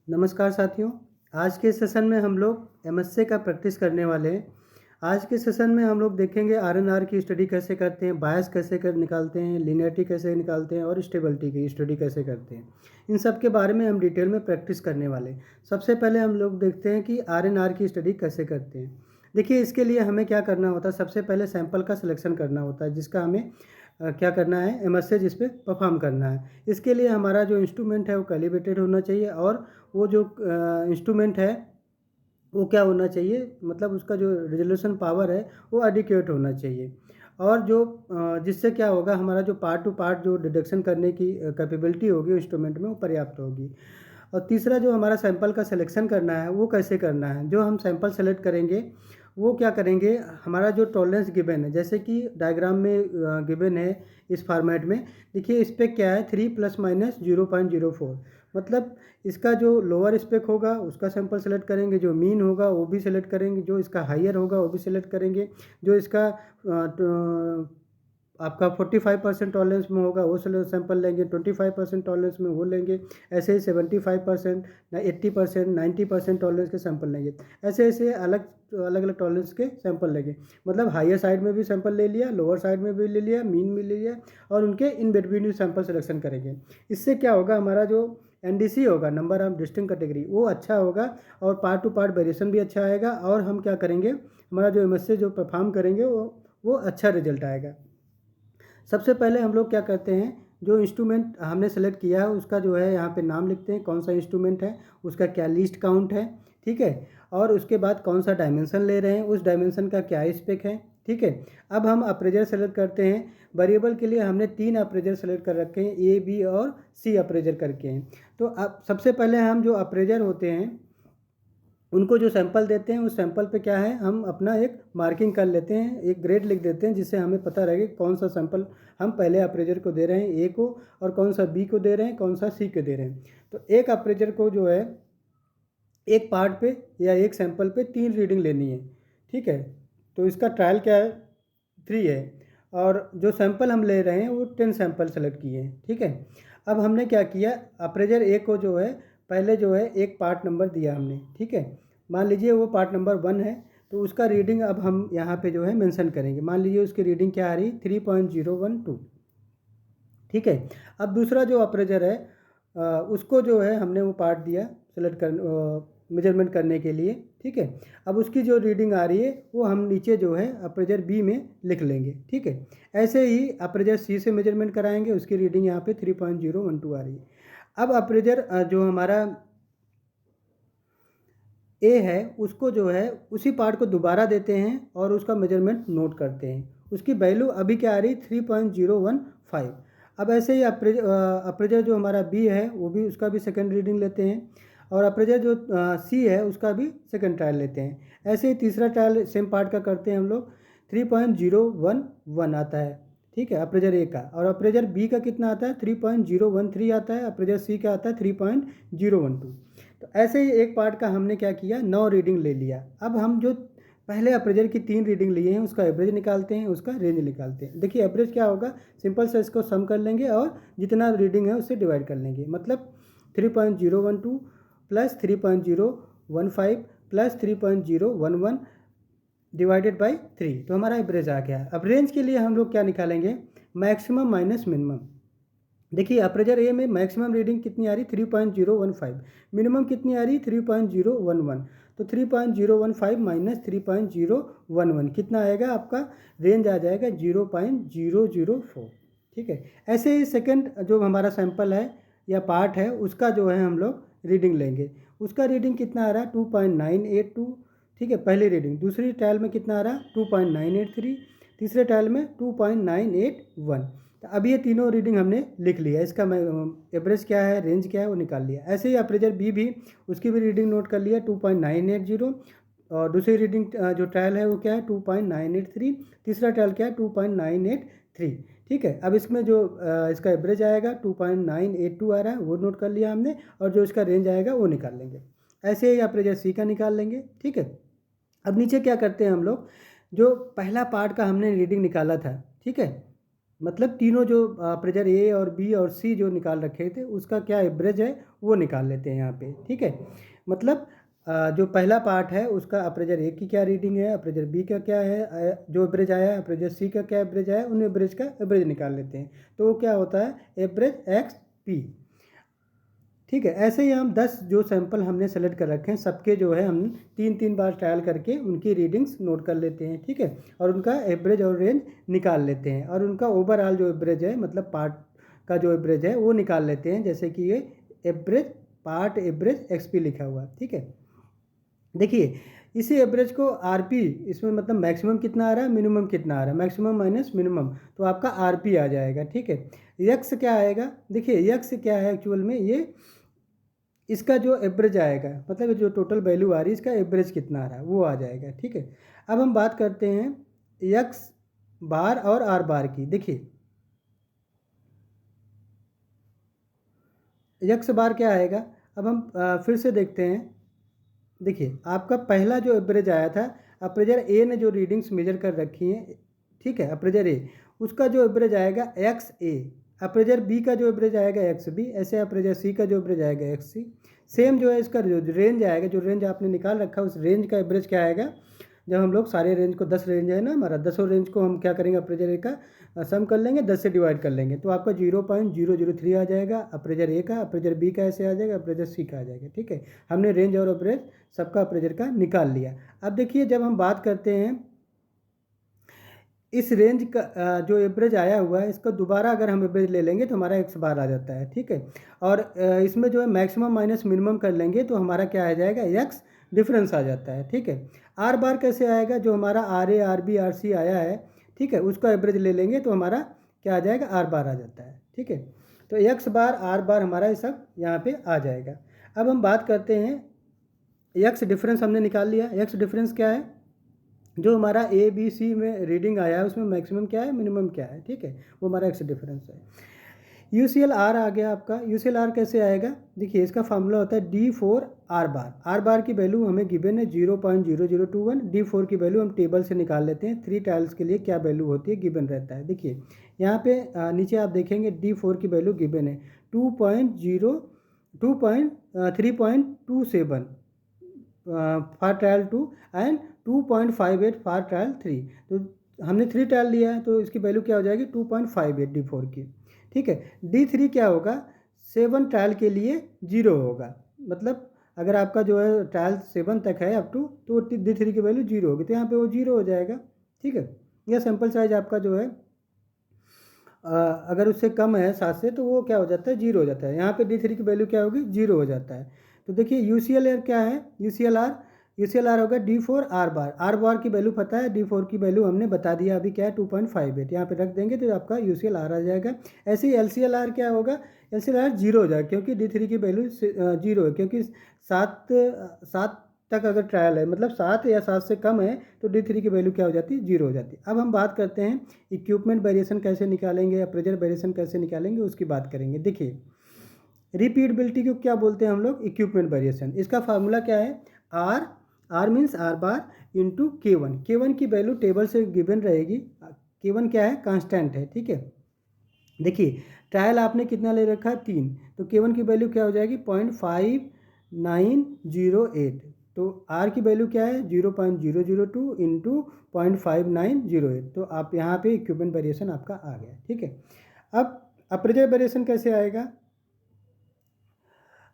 नमस्कार साथियों। आज के सेशन में हम लोग एमएससी का प्रैक्टिस करने वाले हैं। आज के सेशन में हम लोग देखेंगे आरएनआर की स्टडी कैसे करते हैं, बायस कैसे कर निकालते हैं, लीनियरिटी कैसे निकालते हैं और स्टेबिलिटी की स्टडी कैसे करते हैं। इन सब के बारे में हम डिटेल में प्रैक्टिस करने वाले हैं। सबसे पहले हम लोग देखते हैं कि आरएनआर की स्टडी कैसे करते हैं। देखिए, इसके लिए हमें क्या करना होता है, सबसे पहले सैंपल का सिलेक्शन करना होता है, जिसका हमें क्या करना है, एमएससी जिस पे परफॉर्म करना है। इसके लिए हमारा जो इंस्ट्रूमेंट है वो कैलिब्रेटेड होना चाहिए और वो जो इंस्ट्रूमेंट है वो क्या होना चाहिए, मतलब उसका जो रिजोल्यूशन पावर है वो एडिक्वेट होना चाहिए। और जो जिससे क्या होगा, हमारा जो पार्ट टू पार्ट जो डिडक्शन करने की कैपेबिलिटी होगी इंस्ट्रूमेंट में वो पर्याप्त होगी। और तीसरा जो हमारा सैंपल का सिलेक्शन करना है वो कैसे करना है, जो हम सैंपल सेलेक्ट करेंगे वो क्या करेंगे, हमारा जो टॉलरेंस गिवन है, जैसे कि डायग्राम में गिवन है इस फॉर्मेट में। देखिए, इस पर क्या है 3 ± 0.04, मतलब इसका जो लोअर स्पेक होगा उसका सैंपल सेलेक्ट करेंगे, जो मीन होगा वो भी सेलेक्ट करेंगे, जो इसका हायर होगा वो भी सेलेक्ट करेंगे, जो इसका आपका 45% टॉलरेंस में होगा वो सैंपल लेंगे, 25% टॉलरेंस में वो लेंगे, ऐसे ही 75%, 80%, 90% टॉलरेंस के सैंपल लेंगे। ऐसे ऐसे अलग अलग टॉलरेंस के सैंपल लेंगे, मतलब हायर साइड में भी सैंपल ले लिया, लोअर साइड में भी ले लिया, मीन में ले लिया, और उनके इन बिटवीन सैंपल सिलेक्शन करेंगे। इससे क्या होगा, हमारा जो एनडीसी होगा, नंबर ऑफ डिस्टिंक्ट कैटेगरी, वो अच्छा होगा और पार्ट टू पार्ट वेरिएशन भी अच्छा आएगा। और हम क्या करेंगे, हमारा जो एमएससी जो परफॉर्म करेंगे वो अच्छा रिजल्ट आएगा। सबसे पहले हम लोग क्या करते हैं, जो इंस्ट्रूमेंट हमने सेलेक्ट किया है उसका जो है यहाँ पे नाम लिखते हैं, कौन सा इंस्ट्रूमेंट है, उसका क्या लीस्ट काउंट है, ठीक है, और उसके बाद कौन सा डायमेंशन ले रहे हैं, उस डायमेंशन का क्या स्पेक है, ठीक है। अब हम अप्रेजर सेलेक्ट करते हैं। वेरिएबल के लिए हमने 3 अप्रेजर सेलेक्ट कर रखे हैं, ए, बी और सी अप्रेजर करके हैं। तो अब सबसे पहले हम जो अप्रेजर होते हैं उनको जो सैंपल देते हैं उस सैंपल पे क्या है, हम अपना एक मार्किंग कर लेते हैं, एक ग्रेड लिख देते हैं, जिससे हमें पता रहे कौन सा सैंपल हम पहले अप्रेजर को दे रहे हैं, ए को, और कौन सा बी को दे रहे हैं, कौन सा सी को दे रहे हैं। तो एक अप्रेजर को जो है एक पार्ट पे या एक सैंपल पे 3 रीडिंग लेनी है, ठीक है। तो इसका ट्रायल क्या है, 3 है, और जो सैंपल हम ले रहे हैं वो 10 सैंपल सेलेक्ट किए हैं, ठीक है। अब हमने क्या किया, अप्रेजर ए को जो है पहले जो है एक पार्ट नंबर दिया हमने, ठीक है। मान लीजिए वो पार्ट नंबर 1 है, तो उसका रीडिंग अब हम यहाँ पे जो है मेंशन करेंगे। मान लीजिए उसकी रीडिंग क्या आ रही, 3.012, ठीक है। अब दूसरा जो अप्रेजर है उसको जो है हमने वो पार्ट दिया सेलेक्ट कर मेजरमेंट करने के लिए, ठीक है। अब उसकी जो रीडिंग आ रही है वो हम नीचे जो है अप्रेजर बी में लिख लेंगे, ठीक है। ऐसे ही अप्रेजर सी से मेजरमेंट कराएंगे, उसकी रीडिंग यहाँ पे 3.012 आ रही है। अब अप्रेजर जो हमारा ए है उसको जो है उसी पार्ट को दोबारा देते हैं और उसका मेजरमेंट नोट करते हैं। उसकी वैल्यू अभी क्या आ रही, 3.015। अब ऐसे ही अप्रेजर जो हमारा बी है वो भी, उसका भी सेकंड रीडिंग लेते हैं, और अप्रेजर जो सी है उसका भी सेकंड ट्रायल लेते हैं। ऐसे ही तीसरा ट्रायल सेम पार्ट का करते हैं हम लोग, 3.011 आता है, ठीक है, अप्रेजर ए का। और अप्रेजर बी का कितना आता है, 3.013 आता है। अप्रेजर सी का आता है 3.012। तो ऐसे ही एक पार्ट का हमने क्या किया, 9 रीडिंग ले लिया। अब हम जो पहले अप्रेजर की 3 रीडिंग लिए हैं उसका एवरेज निकालते हैं, उसका रेंज निकालते हैं। देखिए एवरेज क्या होगा, सिंपल से इसको सम कर लेंगे और जितना रीडिंग है उससे डिवाइड कर लेंगे, मतलब 3.012 प्लस 3.015 प्लस 3.011 डिवाइडेड बाई 3, तो हमारा एवरेज आ गया। अब रेंज के लिए हम लोग क्या निकालेंगे, मैक्सिमम माइनस मिनिमम। देखिए अप्रेजर ए में मैक्सिमम रीडिंग कितनी आ रही, 3.015, मिनिमम कितनी आ रही, 3.011। तो 3.015 माइनस 3.011 कितना आएगा, आपका रेंज आ जाएगा 0.004, ठीक है। ऐसे ही सेकंड जो हमारा सैंपल है या पार्ट है उसका जो है हम लोग रीडिंग लेंगे। उसका रीडिंग कितना आ रहा है, 2.982, ठीक है, पहली रीडिंग। दूसरी ट्रायल में कितना आ रहा, 2.983। तीसरे ट्रायल में 2.981। तो अब ये तीनों रीडिंग हमने लिख लिया, इसका एवरेज क्या है, रेंज क्या है, वो निकाल लिया। ऐसे ही अप्रेजर बी भी, उसकी भी रीडिंग नोट कर लिया, 2.980। और दूसरी रीडिंग जो ट्रायल है वो क्या है, 2.983। तीसरा ट्रायल क्या है, 2.983, ठीक है। अब इसमें जो इसका एवरेज आएगा 2.982 आ रहा है, वो नोट कर लिया हमने, और जो इसका रेंज आएगा वो निकाल लेंगे। ऐसे ही अप्रेजर सी का निकाल लेंगे, ठीक है। अब नीचे क्या करते हैं हम लोग, जो पहला पार्ट का हमने रीडिंग निकाला था, ठीक है, मतलब तीनों जो प्रेजर ए और बी और सी जो निकाल रखे थे उसका क्या एवरेज है वो निकाल लेते हैं यहाँ पे, ठीक है। मतलब जो पहला पार्ट है उसका अप्रेजर ए की क्या रीडिंग है, अप्रेजर बी का क्या है, जो एवरेज आया अप्रेजर सी का क्या एवरेज आया, उन एवरेज का एवरेज निकाल लेते हैं। तो वो क्या होता है, एवरेज एक्स पी, ठीक है। ऐसे ही हम 10 जो सैंपल हमने सेलेक्ट कर रखे हैं सबके जो है हम 3-3 बार ट्रायल करके उनकी रीडिंग्स नोट कर लेते हैं, ठीक है। और उनका एवरेज और रेंज निकाल लेते हैं और उनका ओवरऑल जो एवरेज है मतलब पार्ट का जो एवरेज है वो निकाल लेते हैं, जैसे कि ये एवरेज पार्ट एवरेज एक्सपी लिखा हुआ, ठीक है। देखिए इसी एवरेज को आरपी, इसमें मतलब मैक्सिमम कितना आ रहा है मिनिमम कितना आ रहा है, मैक्सिमम माइनस मिनिमम, तो आपका आरपी आ जाएगा, ठीक है। यक्स क्या आएगा, देखिए यक्स क्या है एक्चुअल में, ये इसका जो एवरेज आएगा मतलब जो टोटल वैल्यू आ रही है इसका एवरेज कितना आ रहा है वो आ जाएगा, ठीक है। अब हम बात करते हैं यक्स बार और आर बार की। देखिए यक्स बार क्या आएगा, अब हम फिर से देखते हैं। देखिए आपका पहला जो एवरेज आया था, अप्रेजर ए ने जो रीडिंग्स मेजर कर रखी हैं, ठीक है, अप्रेजर ए उसका जो एवरेज आएगा एक्स ए, अप्रेजर बी का जो एवरेज आएगा एक्स बी, ऐसे अप्रेजर सी का जो एवरेज आएगा एक्स सी। सेम जो है इसका जो रेंज आएगा, जो रेंज आपने निकाल रखा है उस रेंज का एवरेज क्या आएगा, जब हम लोग सारे रेंज को 10 रेंज है ना हमारा, 10 रेंज को हम क्या करेंगे अप्रेजर ए का सम कर लेंगे, 10 से डिवाइड कर लेंगे तो आपका 0.003 आ जाएगा अप्रेजर ए का, अप्रेजर बी का ऐसे आ जाएगा, अप्रेजर सी का आ जाएगा, ठीक है। हमने रेंज और एवरेज सबका अप्रेजर का निकाल लिया। अब देखिए जब हम बात करते हैं इस रेंज का जो एवरेज आया हुआ है इसका दोबारा अगर हम एवरेज ले लेंगे तो हमारा एक्स बार आ जाता है, ठीक है। और इसमें जो है मैक्सिमम माइनस मिनिमम कर लेंगे तो हमारा क्या आ जाएगा, एक्स डिफरेंस आ जाता है, ठीक है। आर बार कैसे आएगा, जो हमारा R A R B R C आया है, ठीक है, उसका एवरेज ले लेंगे तो हमारा क्या आ जाएगा, आर बार आ जाता है, ठीक है। तो एक्स बार आर बार हमारा ये सब यहाँ पे आ जाएगा। अब हम बात करते हैं एक्स डिफरेंस हमने निकाल लिया। एक्स डिफरेंस क्या है, जो हमारा ए बी सी में रीडिंग आया है उसमें मैक्सिमम क्या है मिनिमम क्या है, ठीक है, वो हमारा एक्स डिफरेंस है। यू सी एल आर आ गया आपका, यू सी एल आर कैसे आएगा, देखिए इसका फार्मूला होता है D four are bar. Are बार की वैल्यू हमें गिवन है 0.0021, डी फोर की वैल्यू हम टेबल से निकाल लेते हैं, 3 टाइल्स के लिए क्या वैल्यू होती है गिवन रहता है। देखिए यहाँ पे नीचे आप देखेंगे डी फोर की वैल्यू गिवन है 3.27 for trial 2 and 2.58 for trial 3। तो हमने 3 ट्रायल लिया है तो इसकी वैल्यू क्या हो जाएगी 2.58 डी फोर की, ठीक है। डी थ्री क्या होगा, 7 ट्रायल के लिए 0 होगा, मतलब अगर आपका जो है ट्रायल 7 तक है अप टू, तो डी थ्री की वैल्यू 0 होगी, तो यहाँ पे वो 0 हो जाएगा, ठीक है। यह सैंपल साइज आपका जो है अगर उससे कम है 7 से तो वो क्या हो जाता है 0 हो जाता है, यहाँ पे डी थ्री की वैल्यू क्या होगी 0 हो जाता है। तो देखिए यू सी एल आर क्या है, यू सी एल आर होगा डी फोर आर बार की वैल्यू पता है, डी फोर की वैल्यू हमने बता दिया अभी क्या है 2.58, यहाँ पे रख देंगे तो आपका यू सी एल आर आ जाएगा। ऐसे ही एल सी एल आर क्या होगा, एल सी एल आर 0 हो जाएगा क्योंकि डी थ्री की वैल्यू 0 है, क्योंकि 7 तक अगर ट्रायल है मतलब 7 या 7 से कम है तो डी थ्री की वैल्यू क्या हो जाती है 0 हो जाती है। अब हम बात करते हैं इक्विपमेंट वेरिएशन कैसे निकालेंगे या प्रेशर वेरिएशन कैसे निकालेंगे उसकी बात करेंगे। देखिए रिपीटेबिलिटी को क्या बोलते हैं हम लोग, इक्विपमेंट वेरिएशन। इसका फार्मूला क्या है, R means R bar into K one की वैल्यू टेबल से गिवन रहेगी, के वन क्या है कांस्टेंट है, ठीक है। देखिए ट्रायल आपने कितना ले रखा है 3, तो के वन की वैल्यू क्या हो जाएगी 0.5908, तो आर की वैल्यू क्या है 0.002 इंटू 0.5908, तो आप यहाँ पे इक्विपमेंट वेरिएशन आपका आ गया, ठीक है। अब अप्रेजर वेरिएशन कैसे आएगा,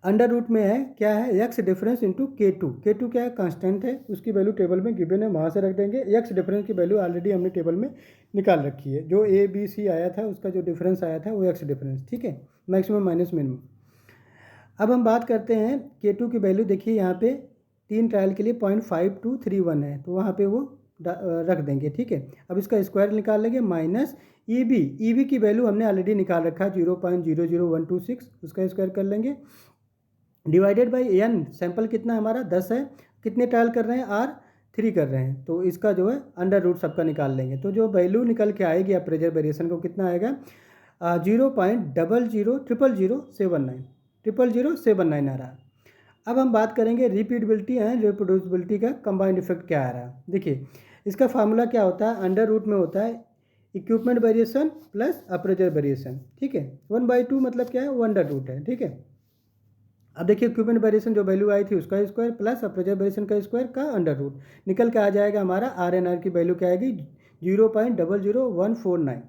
अंडर रूट में है क्या है एक्स डिफरेंस इंटू के टू क्या है कांस्टेंट है, उसकी वैल्यू टेबल में गिवन है वहाँ से रख देंगे। एक्स डिफरेंस की वैल्यू ऑलरेडी हमने टेबल में निकाल रखी है, जो ए बी सी आया था उसका जो डिफरेंस आया था वो एक्स डिफरेंस, ठीक है, मैक्सिमम माइनस मिनिमम। अब हम बात करते हैं के टू की वैल्यू, देखिए यहाँ पे 3 ट्रायल के लिए 0.5231 है तो वहाँ पे वो रख देंगे, ठीक है। अब इसका स्क्वायर निकाल लेंगे माइनस ई बी की वैल्यू हमने ऑलरेडी निकाल रखा है 0.00126, उसका स्क्वायर कर लेंगे डिवाइडेड बाई एन, सैंपल कितना हमारा 10 है, कितने ट्रायल कर रहे हैं आर 3 कर रहे हैं, तो इसका जो है अंडर रूट सबका निकाल लेंगे, तो जो वैल्यू निकल के आएगी आप प्रेशर वेरिएशन को कितना आएगा 0.000799 आ रहा। अब हम बात करेंगे रिपीटेबिलिटी एंड रिप्रोड्यूसिबिलिटी का कंबाइंड इफेक्ट क्या आ रहा है। देखिए इसका फार्मूला क्या होता है, अंडर रूट में होता है equipment variation plus appraisal variation, ठीक है। 1/2 मतलब क्या है, 1/रूट है, ठीक है। अब देखिए इक्विपमेंट वेरिएशन जो वैल्यू आई थी उसका स्क्वायर प्लस अप्रेजल वेरिएशन का स्क्वायर का अंडर रूट, निकल के आ जाएगा हमारा RNR की वैल्यू क्या आएगी 0.00149।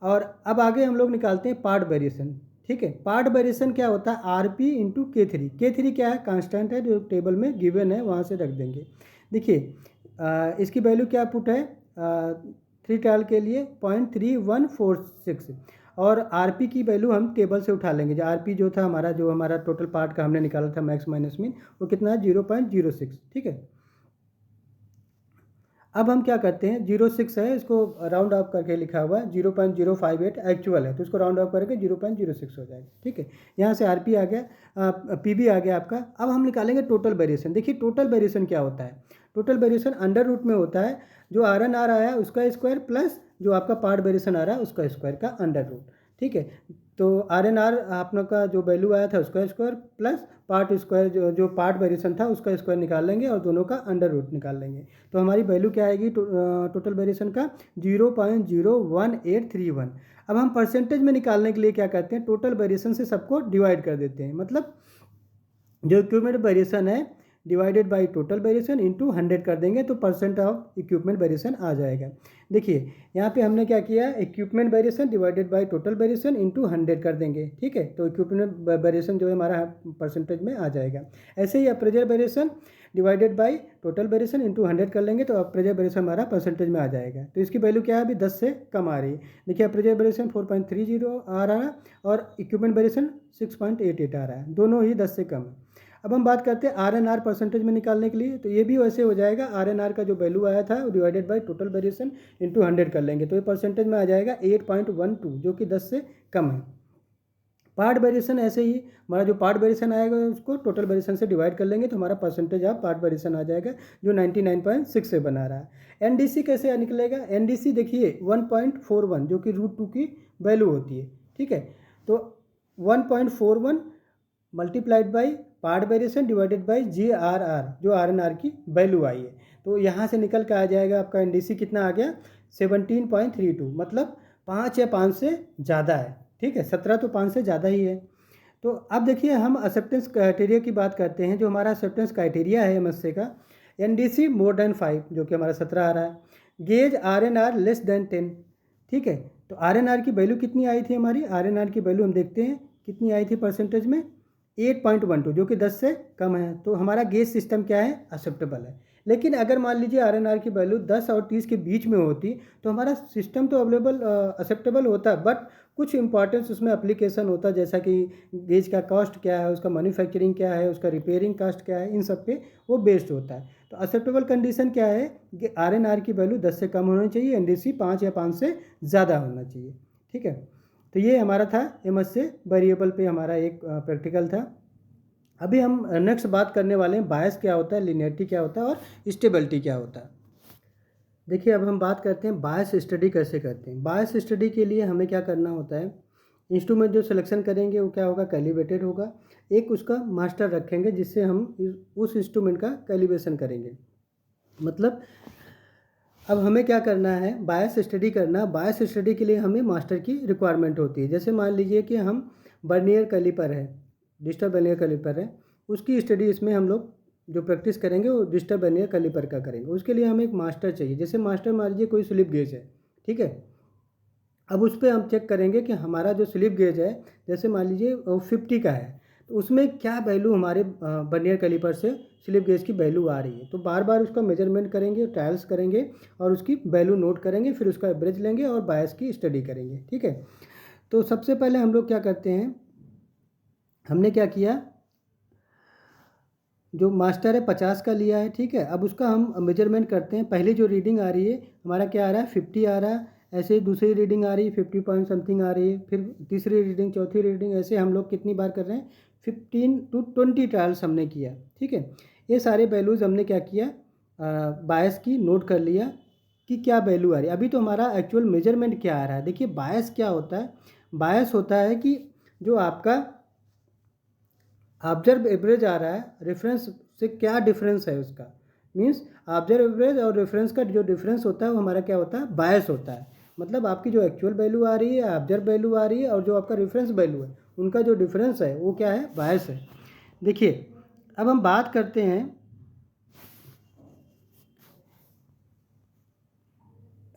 और अब आगे हम लोग निकालते हैं पार्ट वेरिएशन, ठीक है। पार्ट वेरिएशन क्या होता है, RP इंटू K3 क्या है, कांस्टेंट है जो टेबल में गिवन है वहाँ से रख देंगे। देखिए इसकी वैल्यू क्या पुट है 3 ट्रायल के लिए 0.3146, और आरपी की वैल्यू हम टेबल से उठा लेंगे। जो आरपी जो था हमारा, जो हमारा टोटल पार्ट का हमने निकाला था मैक्स माइनस मीन, वो कितना है 0.06, ठीक है। अब हम क्या करते हैं, 06 है, इसको राउंड ऑफ करके लिखा हुआ है 0.058 एक्चुअल है, तो इसको राउंड ऑफ करके 0.06 हो जाएगा, ठीक है। यहाँ से आरपी आ गया, पीबी आ गया आपका। अब हम निकालेंगे टोटल वेरिएशन। देखिए टोटल वेरिएशन क्या होता है, टोटल वेरिएशन अंडर रूट में होता है, जो RNR आया उसका स्क्वायर प्लस जो आपका पार्ट वेरिएशन आ रहा है उसका स्क्वायर का अंडर रूट, ठीक है। तो RNR आपका का जो वैल्यू आया था उसका स्क्वायर प्लस पार्ट स्क्वायर, जो पार्ट वेरिएशन था उसका स्क्वायर निकाल लेंगे और दोनों का अंडर रूट निकाल लेंगे। तो हमारी वैल्यू क्या आएगी टोटल वेरिएशन का 0.01831। अब हम परसेंटेज में निकालने के लिए क्या करते हैं, टोटल वेरिएशन से सबको डिवाइड कर देते हैं, मतलब जो इक्विपमेंट वेरिएशन है divided by total variation into 100 कर देंगे तो परसेंट ऑफ इक्विपमेंट वेरिएशन आ जाएगा। देखिए यहाँ पे हमने क्या किया, equipment variation divided by total variation into 100 कर देंगे, ठीक है। तो इक्विपमेंट वेरिएशन जो है हमारा परसेंटेज में आ जाएगा। ऐसे ही appraisal variation divided by total variation into 100 कर लेंगे तो अप्रेजल वेरिएशन हमारा परसेंटेज में आ जाएगा। तो इसकी वैल्यू क्या है, अभी 10 से कम आ रही है। देखिए अप्रेजल वेरिएशन 4.30 आ रहा है और इक्विपमेंट वेरिएशन 6.88 आ रहा है, दोनों ही 10 से कम है। अब हम बात करते हैं RNR परसेंटेज में निकालने के लिए, तो ये भी वैसे हो जाएगा। RNR का जो वैल्यू आया था वो divided by total variation into 100 कर लेंगे तो ये परसेंटेज में आ जाएगा 8.12, जो कि 10 से कम है। पार्ट वेरिएशन ऐसे ही, हमारा जो पार्ट वेरिएशन आएगा उसको टोटल वेरिएशन से डिवाइड कर लेंगे तो हमारा परसेंटेज ऑफ पार्ट वेरिएशन आ जाएगा जो 99.6 से बना रहा है। NDC कैसे निकलेगा, NDC देखिए 1.41 जो कि √2 की वैल्यू होती है, ठीक है। तो 1.41 multiplied by part variation divided by GRR जो RNR की वैल्यू आई है, तो यहाँ से निकल के आ जाएगा आपका NDC कितना आ गया 17.32, मतलब 5 या 5 से ज़्यादा है, ठीक है। 17 तो 5 से ज़्यादा ही है। तो अब देखिए हम एक्सेप्टेंस क्राइटेरिया की बात करते हैं। जो हमारा एक्सेप्टेंस क्राइटेरिया है MSA का, NDC मोर देन 5 जो कि हमारा 17 आ रहा है, गेज RNR लेस देन 10, ठीक है। तो RNR की वैल्यू कितनी आई थी, हमारी RNR की वैल्यू हम देखते हैं कितनी आई थी परसेंटेज में 8.12 जो कि 10 से कम है। तो हमारा गेज सिस्टम क्या है, एक्सेप्टेबल है। लेकिन अगर मान लीजिए RNR की वैल्यू 10 और 30 के बीच में होती तो हमारा सिस्टम तो अवेलेबल एक्सेप्टेबल होता, बट कुछ इंपॉर्टेंस उसमें एप्लीकेशन होता, जैसा कि गेज का कॉस्ट क्या है, उसका मैन्युफैक्चरिंग क्या है, उसका रिपेयरिंग कॉस्ट क्या है, इन सब पे वो बेस्ड होता है। तो एक्सेप्टेबल कंडीशन क्या है कि RNR की वैल्यू 10 से कम होनी चाहिए, NDC 5 या 5 से ज़्यादा होना चाहिए, ठीक है। तो ये हमारा था MSA वेरिएबल पे हमारा एक प्रैक्टिकल था। अभी हम नेक्स्ट बात करने वाले हैं बायस क्या होता है, लिनियरिटी क्या होता है और स्टेबिलिटी क्या होता है। देखिए अब हम बात करते हैं बायस स्टडी कैसे करते हैं। बायस स्टडी के लिए हमें क्या करना होता है, इंस्ट्रूमेंट जो सिलेक्शन करेंगे वो क्या होगा, कैलिब्रेटेड होगा। एक उसका मास्टर रखेंगे जिससे हम उस इंस्ट्रूमेंट का कैलिब्रेशन करेंगे। मतलब अब हमें क्या करना है, बायस स्टडी करना। बायस स्टडी के लिए हमें मास्टर की रिक्वायरमेंट होती है। जैसे मान लीजिए कि हम वर्नियर कैलिपर है, डिजिटल वर्नियर कैलिपर है, उसकी स्टडी इसमें हम लोग जो प्रैक्टिस करेंगे वो डिजिटल वर्नियर कैलिपर का करेंगे। उसके लिए हमें एक मास्टर चाहिए। जैसे मास्टर मान लीजिए कोई स्लिप गेज है, ठीक है। अब उस पर हम चेक करेंगे कि हमारा जो स्लिप गेज है, जैसे मान लीजिए 50 का है, तो उसमें क्या वैल्यू हमारे वर्नियर कैलिपर से स्लिप गेज की वैल्यू आ रही है। तो बार बार उसका मेजरमेंट करेंगे, ट्रायल्स करेंगे और उसकी वैल्यू नोट करेंगे, फिर उसका एवरेज लेंगे और बायस की स्टडी करेंगे, ठीक है। तो सबसे पहले हम लोग क्या करते हैं, हमने क्या किया, जो मास्टर है 50 का लिया है, ठीक है। अब उसका हम मेजरमेंट करते हैं। पहले जो रीडिंग आ रही है हमारा क्या आ रहा है, 50 आ रहा है। ऐसे ही दूसरी रीडिंग आ रही है 50 पॉइंट समथिंग आ रही है, फिर तीसरी रीडिंग, चौथी रीडिंग, ऐसे हम लोग कितनी बार कर रहे हैं, 15 to 20 ट्रायल्स हमने किया, ठीक है। ये सारे वैल्यूज़ हमने क्या किया, बायस की नोट कर लिया कि क्या वैल्यू आ रही है। अभी तो हमारा एक्चुअल मेजरमेंट क्या आ रहा है। देखिए बायस क्या होता है, बायस होता है कि जो आपका ऑब्जर्व एवरेज आ रहा है, रेफरेंस से क्या डिफरेंस है उसका, मीन्स ऑब्जर्व एवरेज और रेफरेंस का जो डिफरेंस होता है वो हमारा क्या होता है, बायस होता है। मतलब आपकी जो एक्चुअल वैल्यू आ रही है, ऑब्जर्व वैल्यू आ रही है, और जो आपका रेफरेंस वैल्यू है उनका जो डिफरेंस है वो क्या है, बायस है। देखिए अब हम बात करते हैं,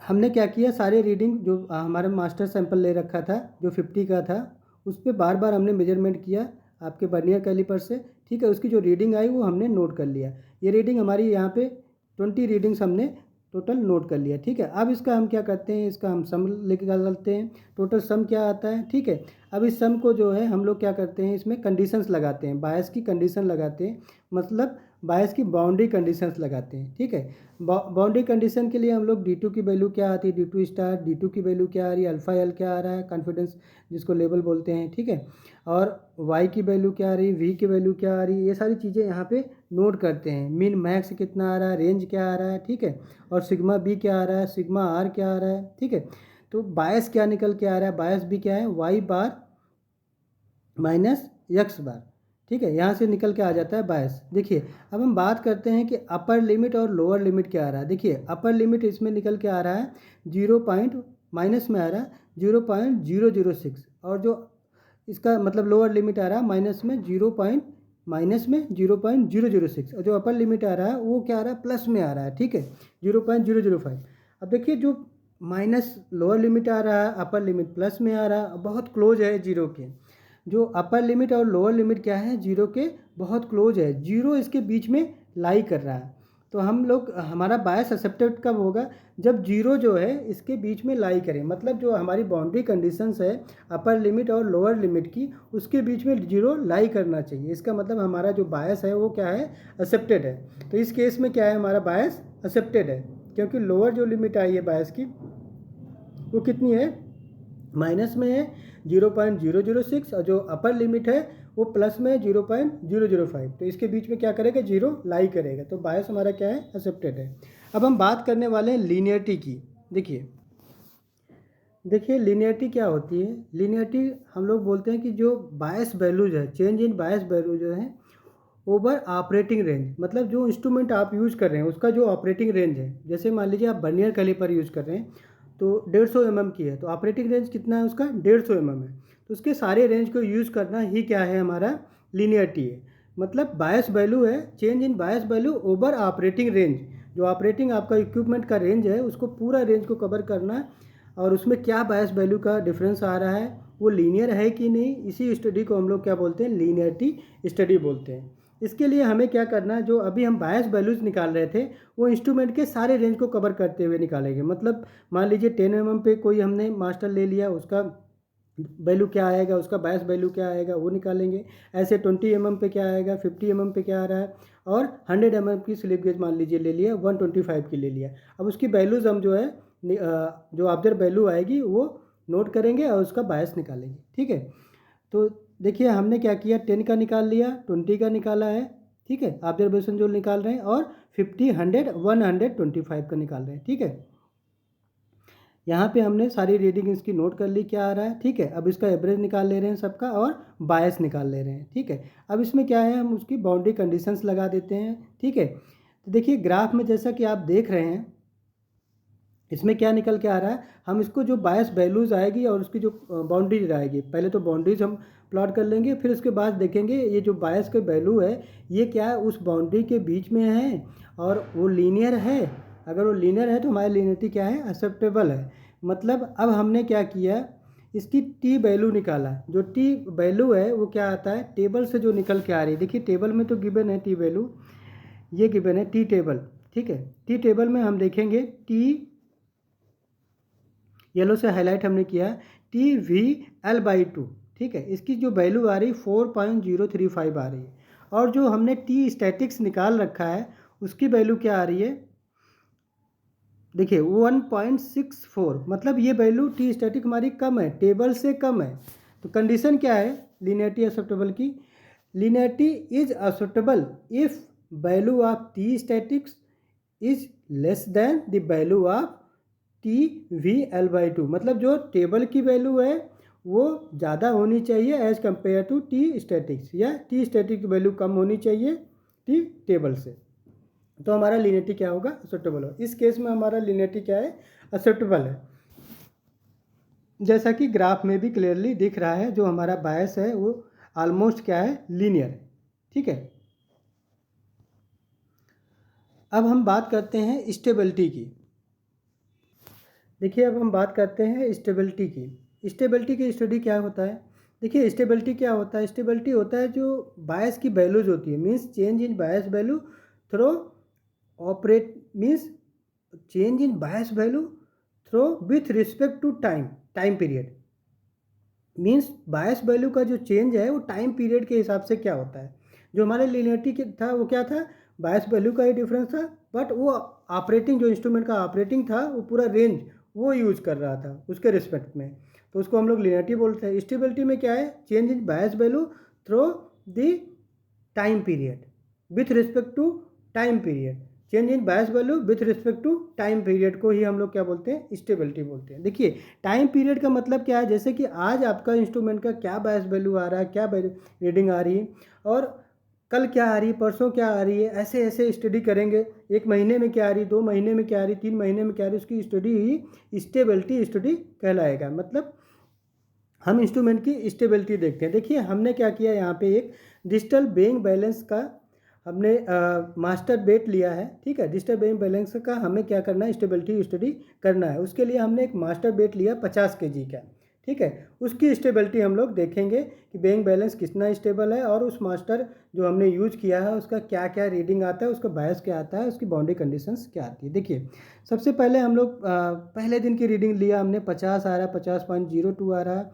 हमने क्या किया, सारे रीडिंग जो हमारा मास्टर सैंपल ले रखा था जो 50 का था, उस पर बार बार हमने मेजरमेंट किया आपके वर्नियर कैलिपर से, ठीक है। उसकी जो रीडिंग आई वो हमने नोट कर लिया। ये रीडिंग हमारी यहाँ पे 20 रीडिंग्स हमने टोटल नोट कर लिया, ठीक है। अब इसका हम क्या करते हैं, इसका हम सम लेके निकालते हैं, टोटल सम क्या आता है, ठीक है। अब इस सम को जो है हम लोग क्या करते हैं, इसमें कंडीशंस लगाते हैं, बायस की कंडीशन लगाते हैं, मतलब बायस की बाउंड्री कंडीशंस लगाते हैं, ठीक है। बाउंड्री कंडीशन के लिए हम लोग D2 की वैल्यू क्या आती है, D2 स्टार, D2 की वैल्यू क्या आ रही है, अल्फा एल क्या आ रहा है, कॉन्फिडेंस जिसको लेवल बोलते हैं, ठीक है। और Y की वैल्यू क्या आ रही है, V की वैल्यू क्या आ रही है, ये सारी चीज़ें यहाँ पे नोट करते हैं। मिन मैक्स कितना आ रहा है, रेंज क्या आ रहा है, ठीक है। और सिग्मा B क्या आ रहा है, सिग्मा R क्या आ रहा है, ठीक है। तो बायस क्या निकल के आ रहा है, बायस भी क्या है, Y बार माइनस X बार, ठीक है। यहाँ से निकल के आ जाता है बायस। देखिए अब हम बात करते हैं कि अपर लिमिट और लोअर लिमिट क्या आ रहा है। देखिए अपर लिमिट इसमें निकल के आ रहा है 0 पॉइंट, माइनस में आ रहा है 0.006, और जो इसका मतलब लोअर लिमिट आ रहा है माइनस में 0.006, और जो अपर लिमिट आ रहा है वो क्या आ रहा है, प्लस में आ रहा है, ठीक है, 0.005। अब देखिए जो माइनस लोअर लिमिट आ रहा है, अपर लिमिट प्लस में आ रहा है, बहुत क्लोज है जीरो के। जो अपर लिमिट और लोअर लिमिट क्या है, जीरो के बहुत क्लोज है, जीरो इसके बीच में लाई कर रहा है। तो हम लोग, हमारा बायस एक्सेप्टेड कब होगा, जब जीरो जो है इसके बीच में लाई करे, मतलब जो हमारी बाउंड्री कंडीशंस है अपर लिमिट और लोअर लिमिट की, उसके बीच में जीरो लाई करना चाहिए। इसका मतलब हमारा जो बायस है वो क्या है, एक्सेप्टेड है। तो इस केस में क्या है, हमारा बायस एक्सेप्टेड है, क्योंकि लोअर जो लिमिट आई है बायस की वो कितनी है, माइनस में है 0.006, और जो अपर लिमिट है वो प्लस में 0.005। तो इसके बीच में क्या करेगा, जीरो लाई करेगा, तो बायस हमारा क्या है, एक्सेप्टेड है। अब हम बात करने वाले हैं लीनियरिटी की। देखिए लीनियरिटी क्या होती है, लीनियरिटी हम लोग बोलते हैं कि जो बायस वैल्यूज है, चेंज इन बायस वैल्यू जो है ओवर ऑपरेटिंग रेंज, मतलब जो इंस्ट्रूमेंट आप यूज़ कर रहे हैं उसका जो ऑपरेटिंग रेंज है, जैसे मान लीजिए आप वर्नियर कैलिपर यूज़ कर रहे हैं तो 150 mm की है, तो ऑपरेटिंग रेंज कितना है उसका, 150 mm है। तो उसके सारे रेंज को यूज़ करना ही क्या है, हमारा लीनियरिटी है। मतलब बायस वैल्यू है, change in bias value over operating range, जो ऑपरेटिंग आपका इक्विपमेंट का रेंज है उसको पूरा रेंज को कवर करना है, और उसमें क्या बायस वैल्यू का डिफरेंस आ रहा है, वो लीनियर है कि नहीं, इसी स्टडी को हम लोग क्या बोलते हैं, लीनियरिटी स्टडी बोलते हैं। इसके लिए हमें क्या करना है, जो अभी हम बायस वैल्यूज़ निकाल रहे थे वो इंस्ट्रूमेंट के सारे रेंज को कवर करते हुए निकालेंगे। मतलब मान लीजिए 10 mm पे कोई हमने मास्टर ले लिया, उसका वैल्यू क्या आएगा, उसका बायस वैल्यू क्या आएगा वो निकालेंगे। ऐसे 20 mm पे क्या आएगा, 50 mm पे क्या आ रहा है, और 100 mm की स्लिप गेज मान लीजिए ले लिया, 125 की ले लिया। अब उसकी वैल्यूज़ हम जो है जो ऑब्जर्व वैल्यू आएगी वो नोट करेंगे और उसका बायस निकालेंगे, ठीक है। तो देखिए हमने क्या किया, 10 का निकाल लिया, 20 का निकाला है, ठीक है, ऑब्जर्वेशन जो निकाल रहे हैं, और 50, 100, 125 का निकाल रहे हैं, ठीक है। यहाँ पे हमने सारी रीडिंग इसकी नोट कर ली क्या आ रहा है, ठीक है। अब इसका एवरेज निकाल ले रहे हैं सबका, और बायस निकाल ले रहे हैं, ठीक है। अब इसमें क्या है, हम उसकी बाउंड्री कंडीशंस लगा देते हैं, ठीक है। तो देखिए ग्राफ में जैसा कि आप देख रहे हैं, इसमें क्या निकल के आ रहा है, हम इसको जो बायस वैल्यूज़ आएगी और उसकी जो बाउंड्रीज आएगी, पहले तो बाउंड्रीज हम प्लॉट कर लेंगे, फिर उसके बाद देखेंगे ये जो बायस के वैल्यू है ये क्या है, उस बाउंड्री के बीच में है और वो लीनियर है। अगर वो लीनियर है तो हमारी लीनियरिटी क्या है, एक्सेप्टेबल है। मतलब अब हमने क्या किया, इसकी टी वैल्यू निकाला, जो टी वैल्यू है वो क्या आता है, टेबल से जो निकल के आ रही है। देखिए टेबल में तो गिवन है टी वैल्यू, ये गिवन है टी टेबल, ठीक है। टी टेबल में हम देखेंगे टी, येलो से हाईलाइट हमने किया, TV/L/2, ठीक है। इसकी जो वैल्यू आ रही 4.035 आ रही है, और जो हमने टी स्टैटिक्स निकाल रखा है उसकी वैल्यू क्या आ रही है, देखिए 1.64, मतलब ये वैल्यू टी स्टैटिक हमारी कम है, टेबल से कम है। तो कंडीशन क्या है लीनियरिटी एक्सेप्टेबल की, linearity is acceptable if value of T statics is less than the value of TV/L/2, मतलब जो टेबल की वैल्यू है वो ज़्यादा होनी चाहिए as compare to T statistics, या टी स्टैटिक की वैल्यू कम होनी चाहिए टी टेबल से, तो हमारा लीनियरिटी क्या होगा, एक्सेप्टेबल हो। इस केस में हमारा लीनियरिटी क्या है, एक्सेप्टेबल है। जैसा कि ग्राफ में भी क्लियरली दिख रहा है, जो हमारा बायस है वो ऑलमोस्ट क्या है, लीनियर है। ठीक है, अब हम बात करते हैं स्टेबिलिटी की। देखिए, अब हम बात करते हैं स्टेबिलिटी की। स्टेबिलिटी की स्टडी क्या होता है? देखिए, स्टेबिलिटी क्या होता है? स्टेबिलिटी होता है जो बायस की वैल्यूज होती है, means change in bias value through operate, means change in bias value through with respect to time period. Means bias value का जो चेंज है वो टाइम पीरियड के हिसाब से क्या होता है। जो हमारे लीनियरिटी था वो क्या था, बायस वैल्यू का ही डिफरेंस था, बट वो ऑपरेटिंग, जो इंस्ट्रूमेंट का ऑपरेटिंग था वो पूरा रेंज वो यूज़ कर रहा था उसके रिस्पेक्ट में, तो उसको हम लोग लीनियरिटी बोलते हैं। स्टेबिलिटी में क्या है, change in bias value through the time period with respect to time period. Change in bias value with respect to time period को ही हम लोग क्या बोलते हैं, स्टेबिलिटी बोलते हैं। देखिए, टाइम पीरियड का मतलब क्या है, जैसे कि आज आपका इंस्ट्रूमेंट का क्या बायस वैल्यू आ रहा है, क्या रीडिंग आ रही है, और कल क्या आ रही है, परसों क्या आ रही है, ऐसे ऐसे स्टडी करेंगे। एक महीने में क्या आ रही, 2 महीने में क्या आ रही, 3 महीने में क्या आ रही, उसकी स्टडी ही स्टेबिलिटी स्टडी कहलाएगा। मतलब हम इंस्ट्रूमेंट की स्टेबिलिटी देखते हैं। देखिए, हमने क्या किया, यहाँ पे एक डिजिटल बेइंग बैलेंस का हमने मास्टर बेट लिया है। ठीक है, डिजिटल बेइंग बैलेंस का हमें क्या करना है, स्टेबिलिटी स्टडी करना है। उसके लिए हमने एक मास्टर बेट लिया 50 kg का। ठीक है, उसकी स्टेबिलिटी हम लोग देखेंगे कि बेइंग बैलेंस कितना स्टेबल है, और उस मास्टर जो हमने यूज किया है उसका क्या क्या रीडिंग आता है, उसका बायस क्या आता है, उसकी बाउंड्री कंडीशंस क्या आती है। देखिए, सबसे पहले हम लोग पहले दिन की रीडिंग लिया हमने, 50 आ रहा है, 50.02 आ रहा है,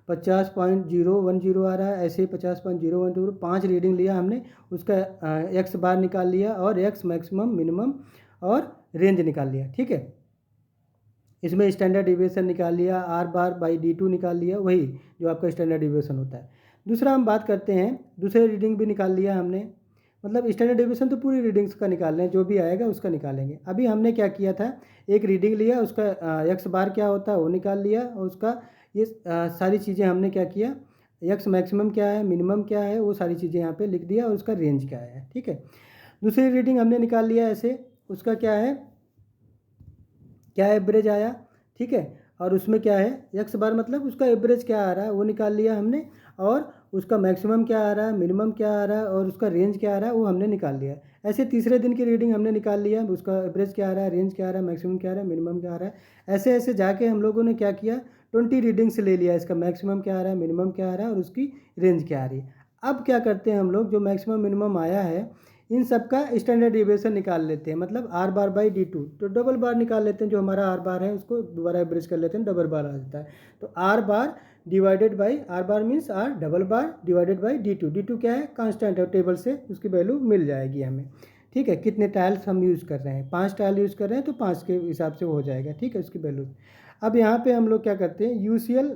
50.010 आ रहा है, ऐसे ही 50.010, 5 रीडिंग लिया हमने। उसका एक्स बार निकाल लिया, और एक्स मैक्सिमम मिनिमम और रेंज निकाल लिया। ठीक है, इसमें स्टैंडर्ड डिविएशन निकाल लिया, आर बार बाई D2 निकाल लिया, वही जो आपका स्टैंडर्ड डिविएशन होता है। दूसरा हम बात करते हैं, दूसरे रीडिंग भी निकाल लिया हमने, मतलब स्टैंडर्ड डिविएशन तो पूरी रीडिंग्स का निकाल रहे हैं, जो भी आएगा उसका निकालेंगे। अभी हमने क्या किया था, एक रीडिंग लिया, उसका एक्स बार क्या होता है वो निकाल लिया, और उसका ये सारी चीज़ें हमने क्या किया, एक्स मैक्सिमम क्या है, मिनिमम क्या है, वो सारी चीज़ें यहाँ पे लिख दिया, और उसका रेंज क्या है। ठीक है, दूसरी रीडिंग हमने निकाल लिया ऐसे, उसका क्या है, क्या एवरेज आया। ठीक है, और उसमें क्या है, एक्स बार मतलब उसका एवरेज क्या आ रहा है वो निकाल लिया हमने, और उसका मैक्सिमम क्या आ रहा है, मिनिमम क्या आ रहा है, और उसका रेंज क्या आ रहा है वो हमने निकाल लिया। ऐसे तीसरे दिन की रीडिंग हमने निकाल लिया, उसका एवरेज क्या आ रहा है, रेंज क्या आ रहा है, मैक्सिमम क्या आ रहा है, मिनिमम क्या आ रहा है। ऐसे ऐसे जाके हम लोगों ने क्या किया, 20 रीडिंग्स ले लिया, इसका मैक्सिमम क्या आ रहा है, मिनिमम क्या आ रहा है, और उसकी रेंज क्या आ रही है। अब क्या करते हैं हम लोग, जो मैक्सिमम मिनिमम आया है इन सब का स्टैंडर्ड डिविएशन निकाल लेते हैं, मतलब आर बार बाई D2, तो डबल बार निकाल लेते हैं, जो हमारा आर बार है उसको दोबारा एवरेज कर लेते हैं, डबल बार आ जाता है। तो R bar divided by, R bar means R double bar divided by D2 क्या है, कांस्टेंट है, टेबल से उसकी वैल्यू मिल जाएगी हमें। ठीक है, कितने टाइल्स हम यूज़ कर रहे हैं, 5 टाइल यूज़ कर रहे हैं तो 5 के हिसाब से हो जाएगा। ठीक है, उसकी वैल्यू। अब यहाँ पे हम लोग क्या करते हैं, UCL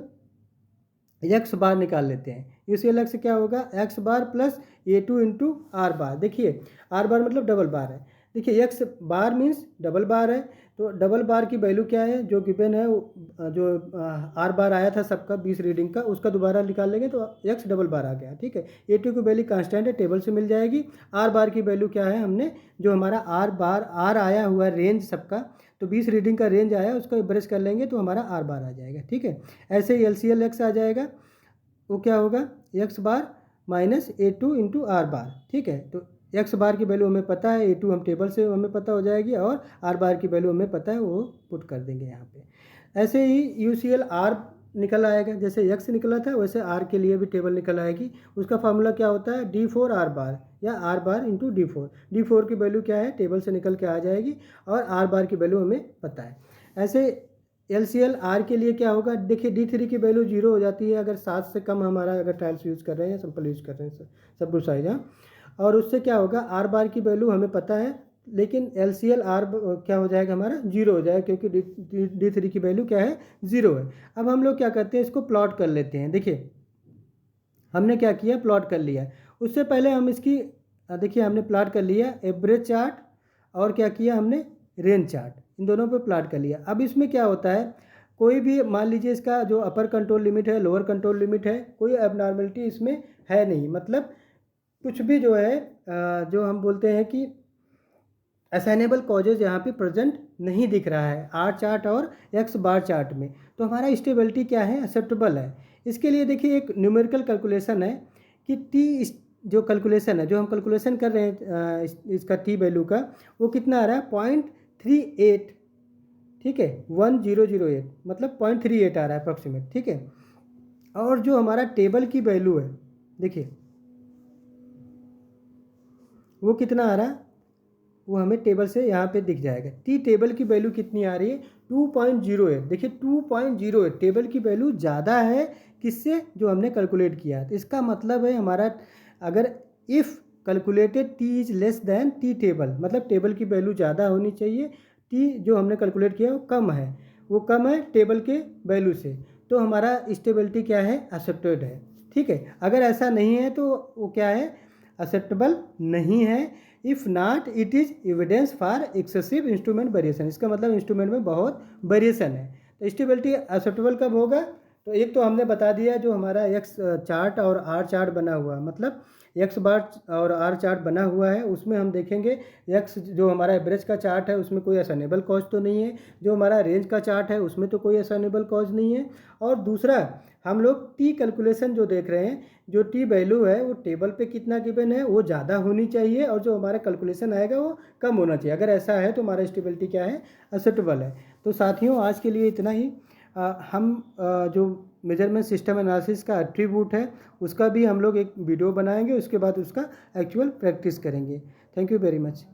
एक्स बार निकाल लेते हैं। UCL एक्स क्या होगा, X bar plus A2 into R bar. देखिए, आर बार मतलब डबल बार है। देखिए, X bar means double bar है, तो डबल बार की वैल्यू क्या है, जो गिवन है जो आर बार आया था सबका 20 रीडिंग का, उसका दोबारा निकाल लेंगे तो एक्स डबल बार आ गया। ठीक है, A2 की वैल्यू कांस्टेंट है, टेबल से मिल जाएगी। आर बार की वैल्यू क्या है, हमने जो हमारा आर बार आर आया हुआ रेंज सबका, तो 20 रीडिंग का रेंज आया, उसका एवरेज कर लेंगे तो हमारा आर बार आ जाएगा। ठीक है, ऐसे ही LCL एक्स आ जाएगा, वो क्या होगा, X bar minus A2 into R bar. ठीक है, तो एक्स बार की वैल्यू हमें पता है, A2 हम टेबल से हमें पता हो जाएगी, और आर बार की वैल्यू हमें पता है, वो पुट कर देंगे यहाँ पे। ऐसे ही UCL आर निकल आएगा, जैसे एक्स निकला था वैसे आर के लिए भी टेबल निकल आएगी। उसका फार्मूला क्या होता है, D4 आर बार, या आर बार इंटू D4 की वैल्यू क्या है, टेबल से निकल के आ जाएगी, और आर बार की वैल्यू हमें पता है। ऐसे LCL आर के लिए क्या होगा, देखिए D3 की वैल्यू 0 हो जाती है अगर 7 से कम हमारा अगर टाइल्स यूज़ कर रहे हैं या सिंपल यूज़ कर रहे हैं, सब कुछ साइज है। और उससे क्या होगा, आर बार की वैल्यू हमें पता है, लेकिन LCL आर क्या हो जाएगा, हमारा 0 हो जाएगा, क्योंकि D3 की वैल्यू क्या है, 0 है। अब हम लोग क्या करते हैं, इसको प्लॉट कर लेते हैं। देखिए, हमने क्या किया, प्लॉट कर लिया। उससे पहले हम इसकी देखिए, हमने प्लॉट कर लिया एवरेज चार्ट, और क्या किया हमने, रेंज चार्ट, इन दोनों पे प्लॉट कर लिया। अब इसमें क्या होता है, कोई भी मान लीजिए इसका जो अपर कंट्रोल लिमिट है, लोअर कंट्रोल लिमिट है, कोई एबनॉर्मलिटी इसमें है नहीं, मतलब कुछ भी जो है जो हम बोलते हैं कि असाइनेबल कॉजेज यहाँ पे प्रेजेंट नहीं दिख रहा है आर चार्ट और एक्स बार चार्ट में, तो हमारा स्टेबिलिटी क्या है, एक्सेप्टेबल है। इसके लिए देखिए एक न्यूमेरिकल कैलकुलेशन है कि टी जो कैलकुलेशन है, जो हम कैलकुलेशन कर रहे हैं इसका टी वैल्यू का, वो कितना आ रहा है 0.38, ठीक है, 1008, मतलब 0.38 आ रहा है अप्रॉक्सीमेट, ठीक है। और जो हमारा टेबल की वैल्यू है देखिए वो कितना आ रहा है, वो हमें टेबल से यहाँ पे दिख जाएगा। टी टेबल की वैल्यू कितनी आ रही है 2.08, देखिए 2.08 टेबल की वैल्यू ज़्यादा है किससे, जो हमने कैलकुलेट किया। तो इसका मतलब है हमारा अगर if calculated T is less than tea table, मतलब टेबल की वैल्यू ज़्यादा होनी चाहिए, टी जो हमने कैलकुलेट किया वो कम है, वो कम है टेबल के वैल्यू से, तो हमारा स्टेबिलिटी क्या है, एक्सेप्टेड है, ठीक है। अगर ऐसा नहीं है तो वो क्या है, एक्सेप्टेबल नहीं है। If not it is evidence for excessive instrument variation, इसका मतलब इंस्ट्रूमेंट में बहुत वेरिएशन है। तो स्टेबिलिटी एक्सेप्टेबल कब होगा, तो एक तो हमने बता दिया जो हमारा एक्स चार्ट और आर चार्ट बना हुआ, मतलब एक्स बार और आर चार्ट बना हुआ है, उसमें हम देखेंगे एक्स जो हमारा एवरेज का चार्ट है उसमें कोई असाइनेबल कॉज तो नहीं है, जो हमारा रेंज का चार्ट है उसमें तो कोई असाइनेबल कॉज नहीं है। और दूसरा हम लोग टी कैलकुलेशन जो देख रहे हैं, जो टी वैल्यू है वो टेबल पे कितना गिवन है वो ज़्यादा होनी चाहिए, और जो हमारा कैलकुलेशन आएगा वो कम होना चाहिए। अगर ऐसा है तो हमारा स्टेबिलिटी क्या है, एक्सेप्टेबल है। तो साथियों आज के लिए इतना ही। हम जो मेजरमेंट सिस्टम एनालिसिस का एट्रीब्यूट है उसका भी हम लोग एक वीडियो बनाएंगे, उसके बाद उसका एक्चुअल प्रैक्टिस करेंगे। Thank you very much.